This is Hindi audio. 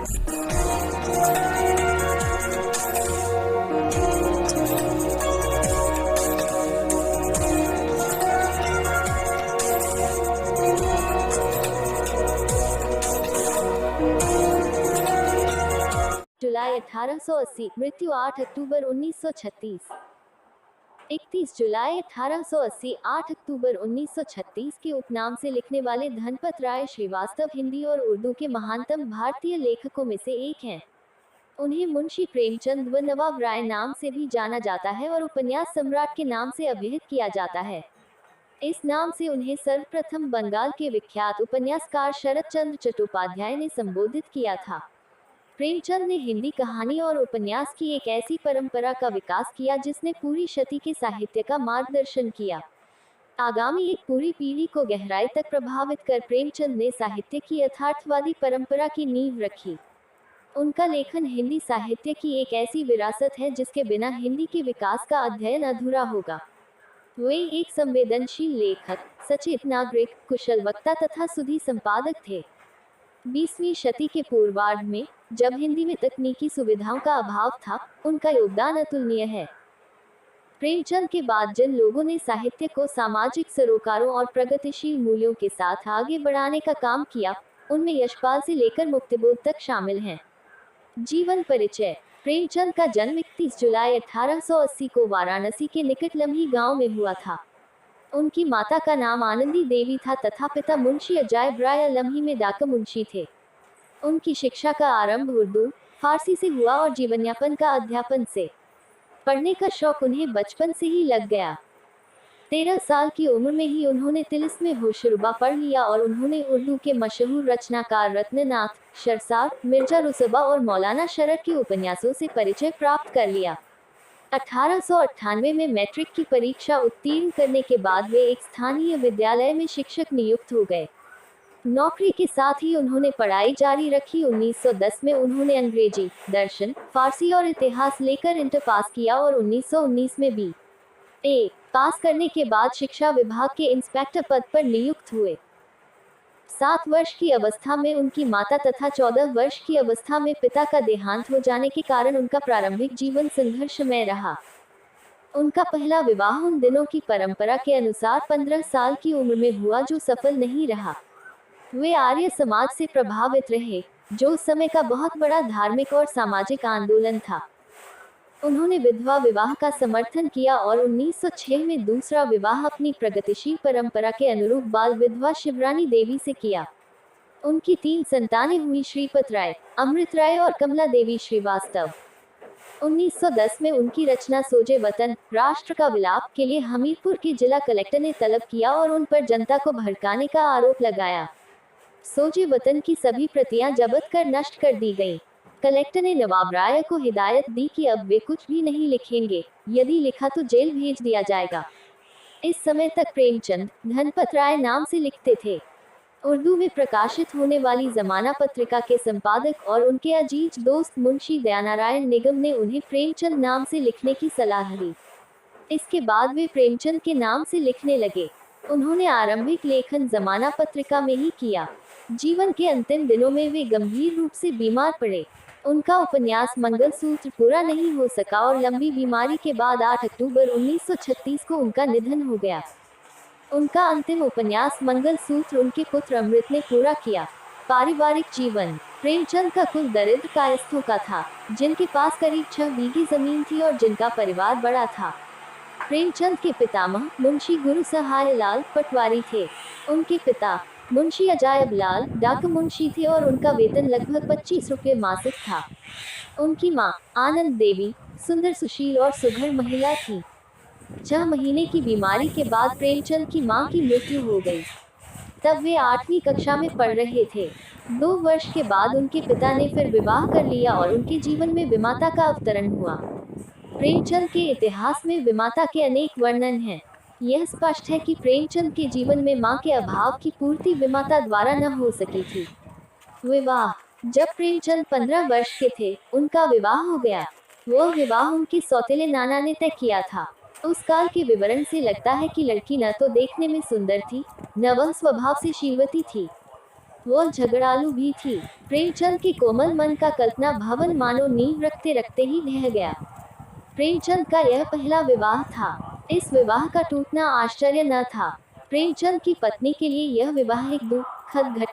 जुलाई 1880, मृत्यु 8 अक्टूबर 1936। 31 जुलाई 1880, 8 अक्टूबर 1936 के उपनाम से लिखने वाले धनपत राय श्रीवास्तव हिंदी और उर्दू के महानतम भारतीय लेखकों में से एक हैं। उन्हें मुंशी प्रेमचंद व नवाब राय नाम से भी जाना जाता है और उपन्यास सम्राट के नाम से अभिहित किया जाता है। इस नाम से उन्हें सर्वप्रथम बंगाल के विख्यात उपन्यासकार शरत चंद्र चट्टोपाध्याय ने संबोधित किया था। प्रेमचंद ने हिंदी कहानी और उपन्यास की एक ऐसी परंपरा का विकास किया जिसने पूरी शती के साहित्य का मार्गदर्शन किया। आगामी एक पूरी पीढ़ी को गहराई तक प्रभावित कर प्रेमचंद ने साहित्य की यथार्थवादी परंपरा की नींव रखी। उनका लेखन हिंदी साहित्य की एक ऐसी विरासत है जिसके बिना हिंदी के विकास का अध्ययन अधूरा होगा। वे एक संवेदनशील लेखक, सचेत नागरिक, कुशल वक्ता तथा सुधी संपादक थे। 20वीं शती के पूर्वार्ध में, जब हिंदी में तकनीकी सुविधाओं का अभाव था, उनका योगदान अतुलनीय है। प्रेमचंद के बाद जिन लोगों ने साहित्य को सामाजिक सरोकारों और प्रगतिशील मूल्यों के साथ आगे बढ़ाने का काम किया, उनमें यशपाल से लेकर मुक्तिबोध तक शामिल हैं। जीवन परिचय। प्रेमचंद का जन्म 31 जुलाई 1880 को वाराणसी के निकट लम्ही गांव में हुआ था। उनकी माता का नाम आनंदी देवी था तथा पिता मुंशी अजायब राय लम्ही में डाक मुंशी थे। उनकी शिक्षा का आरंभ उर्दू, फारसी से हुआ और जीवनयापन का अध्यापन से। पढ़ने का शौक उन्हें बचपन से ही लग गया। 13 साल की उम्र में ही उन्होंने तिलिस्मे होशरुबा पढ़ लिया और उन्होंने उर्दू के मशहूर रचनाकार रत्ननाथ, शरसार, मिर्जा रुसबा और मौलाना शरफ के उपन्यासों से परिचय प्राप्त कर लिया। 1898 में मैट्रिक की परीक्षा उत्तीर्ण करने के बाद वे एक स्थानीय विद्यालय में शिक्षक नियुक्त हो गए। नौकरी के साथ ही उन्होंने पढ़ाई जारी रखी। 1910 में उन्होंने अंग्रेजी, दर्शन, फारसी और इतिहास लेकर इंटर पास किया और 1919 में B.A. पास करने के बाद शिक्षा विभाग के इंस्पेक्टर पद पर नियुक्त हुए। 7 वर्ष की अवस्था में उनकी माता तथा 14 वर्ष की अवस्था में पिता का देहांत हो जाने के कारण उनका प्रारंभिक जीवन संघर्षमय रहा। उनका पहला विवाह उन दिनों की परंपरा के अनुसार 15 साल की उम्र में हुआ, जो सफल नहीं रहा। वे आर्य समाज से प्रभावित रहे, जो उस समय का बहुत बड़ा धार्मिक और सामाजिक आंदोलन था। उन्होंने विधवा विवाह का समर्थन किया और 1906 में दूसरा विवाह अपनी प्रगतिशील परंपरा के अनुरूप बाल विधवा शिवरानी देवी से किया। उनकी 3 संतानें हुई, श्रीपत राय, अमृत राय और कमला देवी श्रीवास्तव। 1910 में उनकी रचना सोजे वतन, राष्ट्र का विलाप के लिए हमीरपुर के जिला कलेक्टर ने तलब किया और उन पर जनता को भड़काने का आरोप लगाया। सोजे वतन की सभी प्रतियां जब्त कर नष्ट कर दी गईं। कलेक्टर ने नवाब राय को हिदायत दी कि अब वे कुछ भी नहीं लिखेंगे, यदि लिखा तो जेल भेज दिया जाएगा। इस समय तक प्रेमचंद धनपत राय नाम से लिखते थे। उर्दू में प्रकाशित होने वाली जमाना पत्रिका के संपादक और उनके अजीज दोस्त मुंशी दयानारायण निगम ने उन्हें प्रेमचंद नाम से लिखने की सलाह दी। इसके बाद वे प्रेमचंद के नाम से लिखने लगे। उन्होंने आरंभिक लेखन जमाना पत्रिका में ही किया। जीवन के अंतिम दिनों में वे गंभीर रूप से बीमार पड़े। उनका उपन्यास मंगलसूत्र पूरा नहीं हो सका और लंबी बीमारी के बाद 8 अक्टूबर 1936 को उनका निधन हो गया। उनका अंतिम उपन्यास मंगलसूत्र उनके पुत्र अमृत ने पूरा किया। पारिवारिक जीवन। प्रेमचंद का कुल दरिद्र कायस्थों का था, जिनके पास करीब 6 बीघी जमीन थी और जिनका परिवार बड़ा था। प्रेमचंद के पितामह मुंशी गुरु सहाय लाल पटवारी थे। उनके पिता मुंशी अजायब लाल डाक मुंशी थे और उनका वेतन लगभग 25 रुपये मासिक था। उनकी मां आनंद देवी सुंदर, सुशील और सुघड़ महिला थी। 6 महीने की बीमारी के बाद प्रेमचंद की मां की मृत्यु हो गई। तब वे 8वीं कक्षा में पढ़ रहे थे। 2 वर्ष के बाद उनके पिता ने फिर विवाह कर लिया और उनके जीवन में विमाता का अवतरण हुआ। प्रेमचंद के इतिहास में विमाता के अनेक वर्णन हैं। यह स्पष्ट है कि प्रेमचंद के जीवन में मां के अभाव की पूर्ति विमाता द्वारा न हो सकी थी। विवाह। जब प्रेमचंद 15 वर्ष के थे, उनका विवाह हो गया। वह विवाह उनके सौतेले नाना ने तय किया था। उस काल के विवरण से लगता है कि लड़की न तो देखने में सुंदर थी, न वह स्वभाव से शीलवती थी। वह झगड़ालू भी थी। प्रेमचंद के कोमल मन का कल्पना भवन मानो नींव रखते रखते ही ढह गया। प्रेमचंद का यह पहला विवाह था। इस विवाह का टूटना आश्चर्य न था। प्रेमचंद की पत्नी के लिए यह विवाह एक दुखद घटना